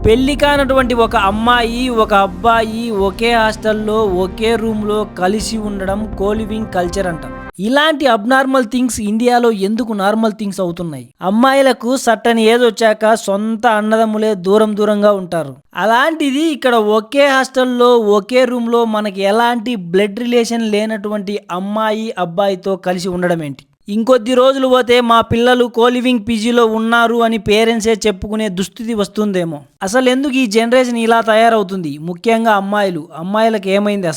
పెళ్లి కానటువంటి ఒక అమ్మాయి ఒక అబ్బాయి ఒకే హాస్టల్లో ఒకే రూమ్లో కలిసి ఉండడం కోలివింగ్ కల్చర్ అంట. ఇలాంటి అబ్నార్మల్ థింగ్స్ ఇండియాలో ఎందుకు నార్మల్ థింగ్స్ అవుతున్నాయి? అమ్మాయిలకు సట్టని ఏజ్ వచ్చాక సొంత అన్నదమ్ములే దూరం దూరంగా ఉంటారు. అలాంటిది ఇక్కడ ఒకే హాస్టల్లో ఒకే రూమ్లో మనకి ఎలాంటి బ్లడ్ రిలేషన్ లేనటువంటి అమ్మాయి అబ్బాయితో కలిసి ఉండడం ఏంటి? ఇంకొద్ది రోజులు పోతే మా పిల్లలు కోలివింగ్ పీజీలో ఉన్నారు అని పేరెంట్సే చెప్పుకునే దుస్థితి వస్తుందేమో. అసలు ఎందుకు ఈ జనరేషన్ ఇలా తయారవుతుంది? ముఖ్యంగా అమ్మాయిలకు ఏమైంది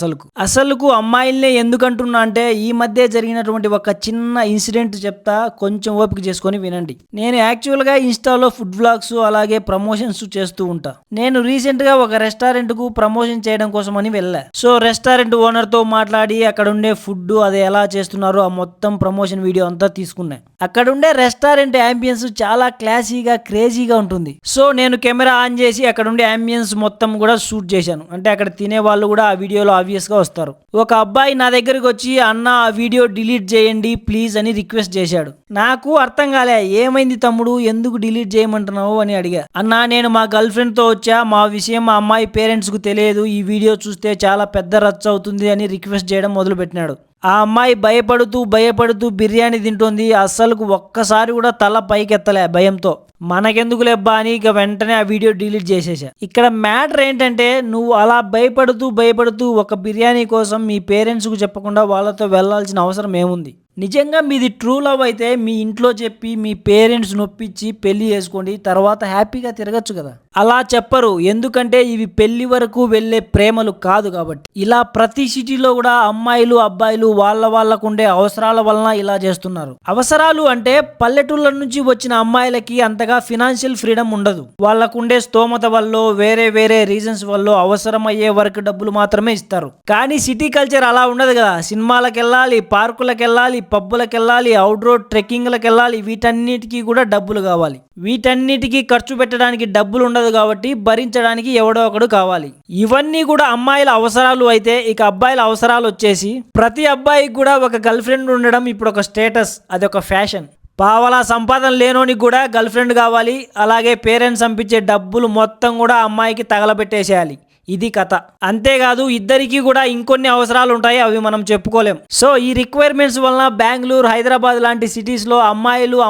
అసలుకు అమ్మాయిలనే ఎందుకంటున్నా అంటే ఈ మధ్య జరిగినటువంటి ఒక చిన్న ఇన్సిడెంట్ చెప్తా, కొంచెం ఓపిక చేసుకొని వినండి. నేను యాక్చువల్గా ఇన్స్టాలో ఫుడ్ వ్లాగ్స్ అలాగే ప్రమోషన్స్ చేస్తూ ఉంటా. నేను రీసెంట్గా ఒక రెస్టారెంట్కు ప్రమోషన్ చేయడం కోసం అని వెళ్ళా. సో రెస్టారెంట్ ఓనర్తో మాట్లాడి అక్కడ ఉండే ఫుడ్ అది ఎలా చేస్తున్నారో ఆ మొత్తం ప్రమోషన్ వీడియో అంతా తీసుకున్నా. అక్కడ ఉండే రెస్టారెంట్ అంబియన్స్ చాలా క్లాసీగా క్రేజీగా ఉంటుంది. సో నేను కెమెరా ఆన్ చేసి అక్కడ ఉండే అంబియన్స్ మొత్తం కూడా షూట్ చేశాను. అంటే అక్కడ తినే వాళ్ళు కూడా ఆ వీడియోలో ఆబ్వియస్ గా వస్తారు. ఒక అబ్బాయి నా దగ్గరికి వచ్చి అన్న ఆ వీడియో డిలీట్ చేయండి ప్లీజ్ అని రిక్వెస్ట్ చేశాడు. నాకు అర్థం కాలే, ఏమైంది తమ్ముడు, ఎందుకు డిలీట్ చేయమంటున్నావు అని అడిగా. అన్నా నేను మా గర్ల్ ఫ్రెండ్ తో వచ్చా, మా విషయం మా అమ్మాయి పేరెంట్స్ కు తెలియదు, ఈ వీడియో చూస్తే చాలా పెద్ద రచ్చ అవుతుంది అని రిక్వెస్ట్ చేయడం మొదలు పెట్టినాడు. ఆ అమ్మాయి భయపడుతూ బిర్యానీ తింటోంది. అస్సలు ఒక్కసారి కూడా తల పైకెత్తలే భయంతో. మనకెందుకు లేబ్బా అని ఇక వెంటనే ఆ వీడియో డిలీట్ చేసేసా. ఇక్కడ మ్యాటర్ ఏంటంటే నువ్వు అలా భయపడుతూ ఒక బిర్యానీ కోసం మీ పేరెంట్స్కు చెప్పకుండా వాళ్ళతో వెళ్ళాల్సిన అవసరం ఏముంది? నిజంగా మీది ట్రూ లవ్ అయితే మీ ఇంట్లో చెప్పి మీ పేరెంట్స్ నొప్పించి పెళ్లి చేసుకోండి, తర్వాత హ్యాపీగా తిరగచ్చు కదా. అలా చెప్పరు, ఎందుకంటే ఇవి పెళ్లి వరకు వెళ్ళే ప్రేమలు కాదు కాబట్టి. ఇలా ప్రతి సిటీలో కూడా అమ్మాయిలు అబ్బాయిలు వాళ్ళకు ఉండే అవసరాల వలన ఇలా చేస్తున్నారు. అవసరాలు అంటే పల్లెటూళ్ళ నుంచి వచ్చిన అమ్మాయిలకి అంతగా ఫినాన్షియల్ ఫ్రీడమ్ ఉండదు. వాళ్ళకుండే స్తోమత వల్ల వేరే రీజన్స్ వల్ల అవసరమయ్యే వరకు డబ్బులు మాత్రమే ఇస్తారు. కానీ సిటీ కల్చర్ అలా ఉండదు కదా. సినిమాలకు వెళ్ళాలి, పార్కులకు వెళ్ళాలి, పబ్బులకు వెళ్ళాలి, అవుట్డోర్ ట్రెక్కింగ్లకు వెళ్ళాలి, వీటన్నిటికీ కూడా డబ్బులు కావాలి. వీటన్నిటికీ ఖర్చు పెట్టడానికి డబ్బులు ఉండదు కాబట్టి భరించడానికి ఎవడో ఒకడు కావాలి. ఇవన్నీ కూడా అమ్మాయిల అవసరాలు అయితే ఇక అబ్బాయిల అవసరాలు వచ్చేసి ప్రతి అబ్బాయికి కూడా ఒక గర్ల్ ఫ్రెండ్ ఉండడం ఇప్పుడు ఒక స్టేటస్, అది ఒక ఫ్యాషన్. పావలా సంపాదన లేనోనికి కూడా గర్ల్ ఫ్రెండ్ కావాలి. అలాగే పేరెంట్స్ పంపించే డబ్బులు మొత్తం కూడా అమ్మాయికి తగలబెట్టేసేయాలి. ఇది కథ. అంతేకాదు ఇద్దరికి కూడా ఇంకొన్ని అవసరాలు ఉంటాయి, అవి మనం చెప్పుకోలేం. సో ఈ రిక్వైర్మెంట్స్ వలన బెంగళూరు, హైదరాబాద్ లాంటి సిటీస్లో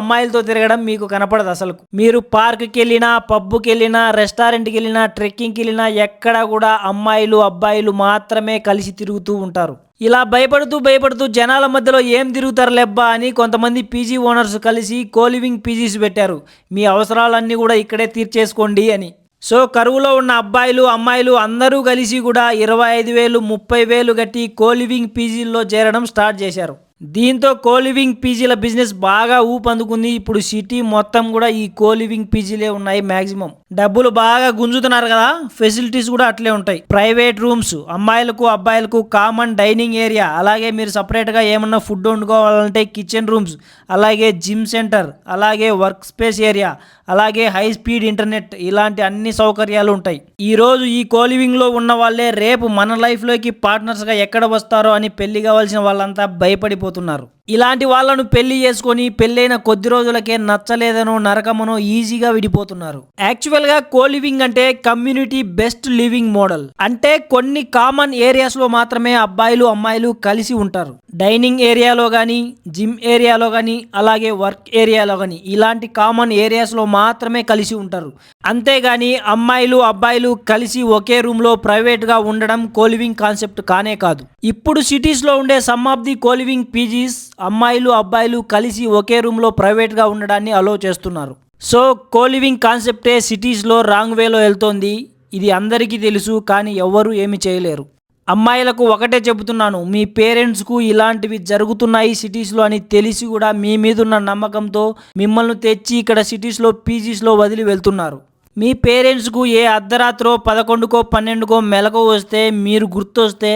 అమ్మాయిలతో తిరగడం మీకు కనపడదు. అసలు మీరు పార్క్కి వెళ్ళినా, పబ్కి వెళ్ళినా, రెస్టారెంట్కి వెళ్ళినా, ట్రెక్కింగ్కి వెళ్ళినా ఎక్కడ కూడా అమ్మాయిలు అబ్బాయిలు మాత్రమే కలిసి తిరుగుతూ ఉంటారు. ఇలా భయపడుతూ జనాల మధ్యలో ఏం తిరుగుతారు లెబ్బా అని కొంతమంది పీజీ ఓనర్స్ కలిసి కోలివింగ్ పీజీస్ పెట్టారు. మీ అవసరాలన్నీ కూడా ఇక్కడే తీర్చేసుకోండి అని. సో కరువులో ఉన్న అబ్బాయిలు అమ్మాయిలు అందరూ కలిసి కూడా 25,000 30,000 కట్టి కోలివింగ్ పీజీల్లో చేరడం స్టార్ట్ చేశారు. దీంతో కోలివింగ్ పీజీల బిజినెస్ బాగా ఊపందుకుంది. ఇప్పుడు సిటీ మొత్తం కూడా ఈ కోలివింగ్ పీజీలే ఉన్నాయి మ్యాక్సిమం. డబ్బులు బాగా గుంజుతున్నారు కదా, ఫెసిలిటీస్ కూడా అట్లే ఉంటాయి. ప్రైవేట్ రూమ్స్, అమ్మాయిలకు అబ్బాయిలకు కామన్ డైనింగ్ ఏరియా, అలాగే మీరు సపరేట్గా ఏమన్నా ఫుడ్ వండుకోవాలంటే కిచెన్ రూమ్స్, అలాగే జిమ్ సెంటర్, అలాగే వర్క్ స్పేస్ ఏరియా, అలాగే హై స్పీడ్ ఇంటర్నెట్, ఇలాంటి అన్ని సౌకర్యాలు ఉంటాయి. ఈరోజు ఈ కోలివింగ్లో ఉన్న వాళ్ళే రేపు మన లైఫ్లోకి పార్ట్నర్స్గా ఎక్కడ వస్తారో అని పెళ్లి కావాల్సిన వాళ్ళంతా భయపడిపోతున్నారు. ఇలాంటి వాళ్ళను పెళ్లి చేసుకొని పెళ్ళైన కొద్ది రోజులకే నచ్చలేదనో నరకమనో ఈజీగా విడిపోతున్నారు. యాక్చువల్గా కోలివింగ్ అంటే కమ్యూనిటీ బెస్ట్ లివింగ్ మోడల్. అంటే కొన్ని కామన్ ఏరియాస్లో మాత్రమే అబ్బాయిలు అమ్మాయిలు కలిసి ఉంటారు. డైనింగ్ ఏరియాలో కానీ, జిమ్ ఏరియాలో కానీ, అలాగే వర్క్ ఏరియాలో కానీ, ఇలాంటి కామన్ ఏరియాస్లో మాత్రమే కలిసి ఉంటారు. అంతేగాని అమ్మాయిలు అబ్బాయిలు కలిసి ఒకే రూమ్లో ప్రైవేట్గా ఉండడం కోలివింగ్ కాన్సెప్ట్ కానే కాదు. ఇప్పుడు సిటీస్లో ఉండే some of the coliving PGs అమ్మాయిలు అబ్బాయిలు కలిసి ఒకే రూమ్లో ప్రైవేట్గా ఉండడాన్ని అలో చేస్తున్నారు. సో కోలివింగ్ కాన్సెప్టే సిటీస్లో రాంగ్ వేలో వెళ్తోంది. ఇది అందరికీ తెలుసు, కానీ ఎవరు ఏమి చేయలేరు. అమ్మాయిలకు ఒకటే చెబుతున్నాను, మీ పేరెంట్స్కు ఇలాంటివి జరుగుతున్నాయి సిటీస్లో అని తెలిసి కూడా మీ మీదున్న నమ్మకంతో మిమ్మల్ని తెచ్చి ఇక్కడ సిటీస్లో పీజీస్లో వదిలి వెళ్తున్నారు. మీ పేరెంట్స్కు ఏ అర్ధరాత్రో 11కో 12కో మెలకు వస్తే, మీరు గుర్తొస్తే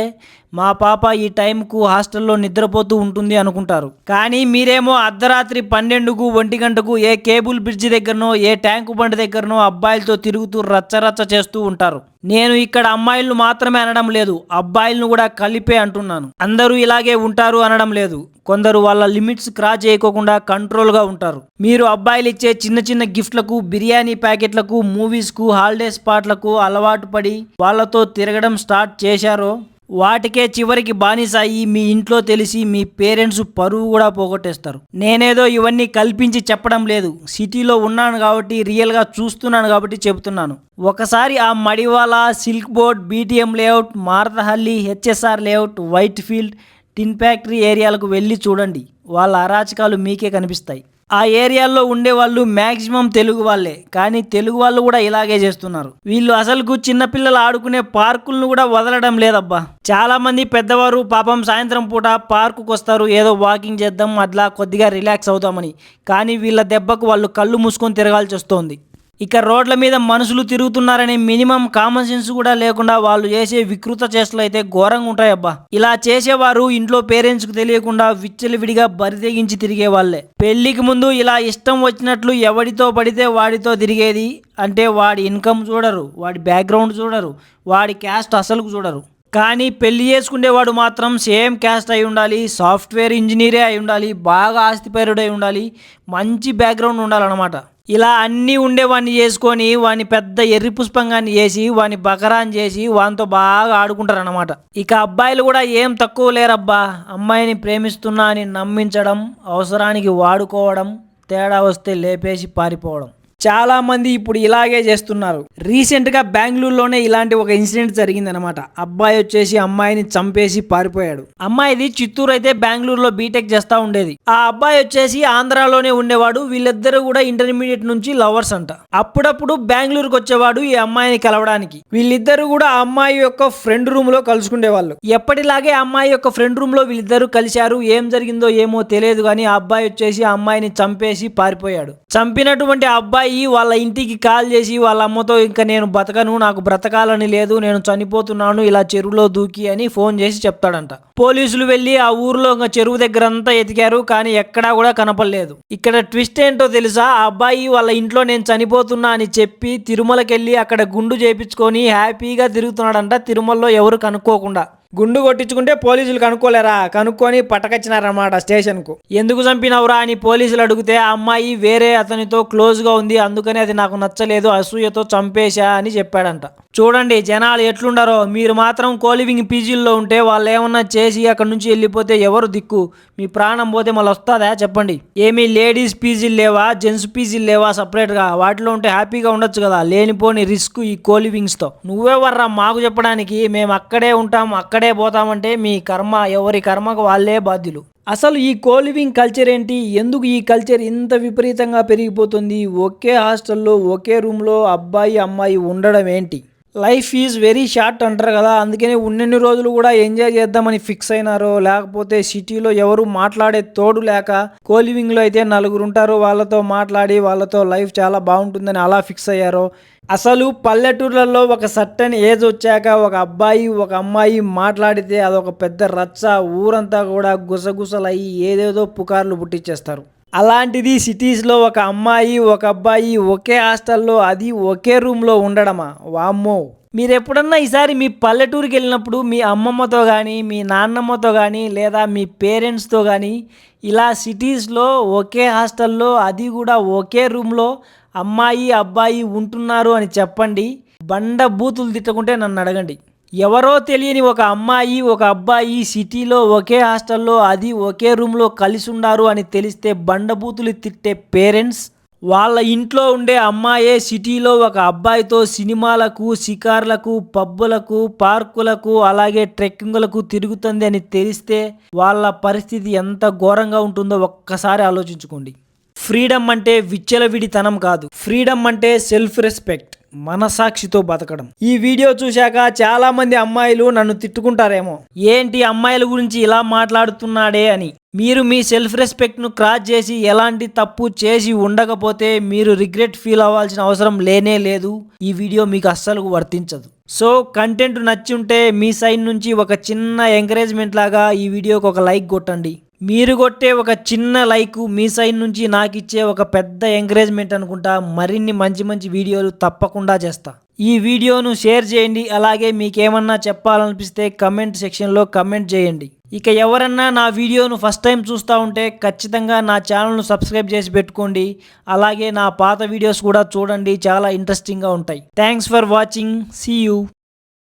మా పాప ఈ టైంకు హాస్టల్లో నిద్రపోతూ ఉంటుంది అనుకుంటారు. కానీ మీరేమో అర్ధరాత్రి 12కు 1 గంటకు ఏ కేబుల్ బ్రిడ్జి దగ్గరనో ఏ ట్యాంకు బండి దగ్గరనో అబ్బాయిలతో తిరుగుతూ రచ్చరచ్చ చేస్తూ ఉంటారు. నేను ఇక్కడ అమ్మాయిలను మాత్రమే అనడం లేదు, అబ్బాయిలను కూడా కలిపే అంటున్నాను. అందరూ ఇలాగే ఉంటారు అనడం లేదు. కొందరు వాళ్ళ లిమిట్స్ క్రాస్ చేయకోకుండా కంట్రోల్గా ఉంటారు. మీరు అబ్బాయిలు ఇచ్చే చిన్న చిన్న గిఫ్ట్లకు, బిర్యానీ ప్యాకెట్లకు, మూవీస్కు, హాలిడే స్పాట్లకు అలవాటు పడి వాళ్ళతో తిరగడం స్టార్ట్ చేశారో వాటికే చివరికి బానిసాయి మీ ఇంట్లో తెలిసి మీ పేరెంట్స్ పరువు కూడా పోగొట్టేస్తారు. నేనేదో ఇవన్నీ కల్పించి చెప్పడం లేదు, సిటీలో ఉన్నాను కాబట్టి రియల్గా చూస్తున్నాను కాబట్టి చెబుతున్నాను. ఒకసారి ఆ Madiwala, silk board, BTM Layout, Marathahalli, HSR Layout, Whitefield, Tin Factory ఏరియాలకు వెళ్ళి చూడండి. వాళ్ళ అరాచకాలు మీకే కనిపిస్తాయి. ఆ ఏరియాల్లో ఉండేవాళ్ళు మ్యాక్సిమం తెలుగు వాళ్ళే, కానీ తెలుగు వాళ్ళు కూడా ఇలాగే చేస్తున్నారు. వీళ్ళు అసలుకు చిన్నపిల్లలు ఆడుకునే పార్కులను కూడా వదలడం లేదబ్బా. చాలా మంది పెద్దవారు పాపం సాయంత్రం పూట పార్కుకు వస్తారు, ఏదో వాకింగ్ చేద్దాం అట్లా కొద్దిగా రిలాక్స్ అవుతామని. కానీ వీళ్ళ దెబ్బకు వాళ్ళు కళ్ళు మూసుకొని తిరగాల్సి వస్తుంది. ఇక రోడ్ల మీద మనుషులు తిరుగుతున్నారనే మినిమం కామన్ సెన్స్ కూడా లేకుండా వాళ్ళు చేసే వికృత చేష్టలు అయితే ఘోరంగా ఉంటాయబ్బా. ఇలా చేసేవారు ఇంట్లో పేరెంట్స్కి తెలియకుండా విచ్చలవిడిగా బరితెగించి తిరిగే వాళ్ళే. పెళ్లికి ముందు ఇలా ఇష్టం వచ్చినట్లు ఎవడితో పడితే వాడితో తిరిగేది. అంటే వాడి ఇన్కమ్ చూడరు, వాడి బ్యాక్గ్రౌండ్ చూడరు, వాడి క్యాస్ట్ అసలుకు చూడరు. కానీ పెళ్లి చేసుకునేవాడు మాత్రం సేమ్ క్యాస్ట్ అయి ఉండాలి, సాఫ్ట్వేర్ ఇంజనీరే అయి ఉండాలి, బాగా ఆస్తిపరుడై ఉండాలి, మంచి బ్యాక్గ్రౌండ్ ఉండాలన్నమాట. ఇలా అన్నీ ఉండేవాడిని చేసుకొని వాని పెద్ద ఎర్రి పుష్పంగాన్ని చేసి వాని బకరాన్ చేసి వానితో బాగా ఆడుకుంటారు అన్నమాట. ఇక అబ్బాయిలు కూడా ఏం తక్కువ లేరబ్బా. అమ్మాయిని ప్రేమిస్తున్నా అని నమ్మించడం, అవసరానికి వాడుకోవడం, తేడా వస్తే లేపేసి పారిపోవడం. చాలా మంది ఇప్పుడు ఇలాగే చేస్తున్నారు. రీసెంట్గా బెంగళూరులోనే ఇలాంటి ఒక ఇన్సిడెంట్ జరిగిందనమాట. అబ్బాయి వచ్చేసి అమ్మాయిని చంపేసి పారిపోయాడు. అమ్మాయిది చిత్తూరు అయితే బెంగళూరులో బీటెక్ చేస్తా ఉండేది. ఆ అబ్బాయి వచ్చేసి ఆంధ్రాలోనే ఉండేవాడు. వీళ్ళిద్దరూ కూడా ఇంటర్మీడియట్ నుంచి లవర్స్ అంట. అప్పుడప్పుడు బెంగళూరుకి వచ్చేవాడు ఈ అమ్మాయిని కలవడానికి. వీళ్ళిద్దరూ కూడా ఆ అమ్మాయి యొక్క ఫ్రెండ్ రూమ్ లో కలుసుకునేవాళ్ళు. ఎప్పటిలాగే అమ్మాయి యొక్క ఫ్రెండ్ రూమ్ లో వీళ్ళిద్దరూ కలిశారు. ఏం జరిగిందో ఏమో తెలియదు కానీ ఆ అబ్బాయి వచ్చేసి ఆ అమ్మాయిని చంపేసి పారిపోయాడు. చంపినటువంటి ఆ అబ్బాయి వాళ్ళ ఇంటికి కాల్ చేసి వాళ్ళ అమ్మతో ఇంకా నేను బతకను, నాకు బ్రతకాలని లేదు, నేను చనిపోతున్నాను ఇలా చెరువులో దూకి అని ఫోన్ చేసి చెప్తాడంట. పోలీసులు వెళ్ళి ఆ ఊర్లో చెరువు దగ్గర అంతా ఎతికారు, కానీ ఎక్కడా కూడా కనపడలేదు. ఇక్కడ ట్విస్ట్ ఏంటో తెలుసా? ఆ అబ్బాయి వాళ్ళ ఇంట్లో నేను చనిపోతున్నా అని చెప్పి తిరుమలకి వెళ్ళి అక్కడ గుండు చేపించుకొని హ్యాపీగా తిరుగుతున్నాడంట, తిరుమలలో ఎవరు కనుక్కోకుండా. గుండు కొట్టించుకుంటే పోలీసులు కనుక్కోలేరా? కనుక్కొని పట్టకొచ్చినారన్నమాట స్టేషన్కు. ఎందుకు చంపినవురా అని పోలీసులు అడిగితే ఆ అమ్మాయి వేరే అతనితో క్లోజ్గా ఉంది, అందుకని అది నాకు నచ్చలేదు, అసూయతో చంపేశా అని చెప్పాడంట. చూడండి జనాలు ఎట్లుండారో. మీరు మాత్రం కోలివింగ్ పీజీల్లో ఉంటే వాళ్ళు ఏమన్నా చేసి అక్కడ నుంచి వెళ్ళిపోతే ఎవరు దిక్కు? మీ ప్రాణం పోతే మళ్ళీ వస్తుందా చెప్పండి? ఏమీ లేడీస్ పీజీలు లేవా, జెంట్స్ పీజీలు లేవా సపరేట్గా? వాటిలో ఉంటే హ్యాపీగా ఉండొచ్చు కదా. లేనిపోని రిస్క్ ఈ కోలివింగ్స్తో. నువ్వెవర్రా మాకు చెప్పడానికి? మేము అక్కడే ఉంటాం అక్కడే పోతామంటే మీ కర్మ, ఎవరి కర్మకు వాళ్ళే బాధ్యులు. అసలు ఈ కోలివింగ్ కల్చర్ ఏంటి? ఎందుకు ఈ కల్చర్ ఇంత విపరీతంగా పెరిగిపోతుంది? ఒకే హాస్టల్లో ఒకే రూమ్లో అబ్బాయి అమ్మాయి ఉండడం ఏంటి? లైఫ్ ఈజ్ వెరీ షార్ట్ అంటారు కదా, అందుకని ఉన్నన్ని రోజులు కూడా ఎంజాయ్ చేద్దామని ఫిక్స్ అయినారో, లేకపోతే సిటీలో ఎవరు మాట్లాడే తోడు లేక కోలివింగ్లో అయితే నలుగురు ఉంటారు, వాళ్ళతో మాట్లాడి వాళ్ళతో లైఫ్ చాలా బాగుంటుందని అలా ఫిక్స్ అయ్యారో. అసలు పల్లెటూర్లలో ఒక సర్టెన్ ఏజ్ వచ్చాక ఒక అబ్బాయి ఒక అమ్మాయి మాట్లాడితే అదొక పెద్ద రచ్చ, ఊరంతా కూడా గుసగుసలయ్యి ఏదేదో పుకార్లు పుట్టించేస్తారు. అలాంటిది సిటీస్లో ఒక అమ్మాయి ఒక అబ్బాయి ఒకే హాస్టల్లో, అది ఒకే రూమ్లో ఉండడమా? వామ్మో. మీరు ఎప్పుడన్నా ఈసారి మీ పల్లెటూరుకి వెళ్ళినప్పుడు మీ అమ్మమ్మతో కానీ మీ నాన్నమ్మతో కానీ లేదా మీ పేరెంట్స్తో కానీ ఇలా సిటీస్లో ఒకే హాస్టల్లో, అది కూడా ఒకే రూమ్లో అమ్మాయి అబ్బాయి ఉంటున్నారు అని చెప్పండి. బండ బూతులు తిట్టకుంటే నన్ను అడగండి. ఎవరో తెలియని ఒక అమ్మాయి ఒక అబ్బాయి సిటీలో ఒకే హాస్టల్లో, అది ఒకే రూమ్లో కలిసి ఉండారు అని తెలిస్తే బండబూతులు తిట్టే పేరెంట్స్, వాళ్ళ ఇంట్లో ఉండే అమ్మాయే సిటీలో ఒక అబ్బాయితో సినిమాలకు, షికార్లకు, పబ్బులకు, పార్కులకు, అలాగే ట్రెక్కింగ్లకు తిరుగుతుంది అని తెలిస్తే వాళ్ళ పరిస్థితి ఎంత ఘోరంగా ఉంటుందో ఒక్కసారి ఆలోచించుకోండి. ఫ్రీడమ్ అంటే విచ్చలవిడితనం కాదు. ఫ్రీడమ్ అంటే సెల్ఫ్ రెస్పెక్ట్, మనసాక్షితో బతకడం. ఈ వీడియో చూశాక చాలా మంది అమ్మాయిలు నన్ను తిట్టుకుంటారేమో, ఏంటి అమ్మాయిల గురించి ఇలా మాట్లాడుతున్నాడే అని. మీరు మీ సెల్ఫ్ రెస్పెక్ట్ను క్రాస్ చేసి ఎలాంటి తప్పు చేసి ఉండకపోతే మీరు రిగ్రెట్ ఫీల్ అవ్వాల్సిన అవసరం లేనే లేదు. ఈ వీడియో మీకు అస్సలు వర్తించదు. సో కంటెంట్ నచ్చి ఉంటే మీ సైడ్ నుంచి ఒక చిన్న ఎంకరేజ్మెంట్ లాగా ఈ వీడియోకి ఒక లైక్ కొట్టండి. మీరు కొట్టే ఒక చిన్న లైక్ మీ సైడ్ నుంచి నాకు ఇచ్చే ఒక పెద్ద ఎంకరేజ్మెంట్ అనుకుంటా. మరిన్ని మంచి మంచి వీడియోలు తప్పకుండా చేస్తా. ఈ వీడియోను షేర్ చేయండి. అలాగే మీకేమన్నా చెప్పాలనిపిస్తే కమెంట్ సెక్షన్లో కమెంట్ చేయండి. ఇక ఎవరన్నా నా వీడియోను ఫస్ట్ టైం చూస్తూ ఉంటే ఖచ్చితంగా నా ఛానల్ను సబ్స్క్రైబ్ చేసి పెట్టుకోండి. అలాగే నా పాత వీడియోస్ కూడా చూడండి, చాలా ఇంట్రెస్టింగ్గా ఉంటాయి. Thanks for watching. See you.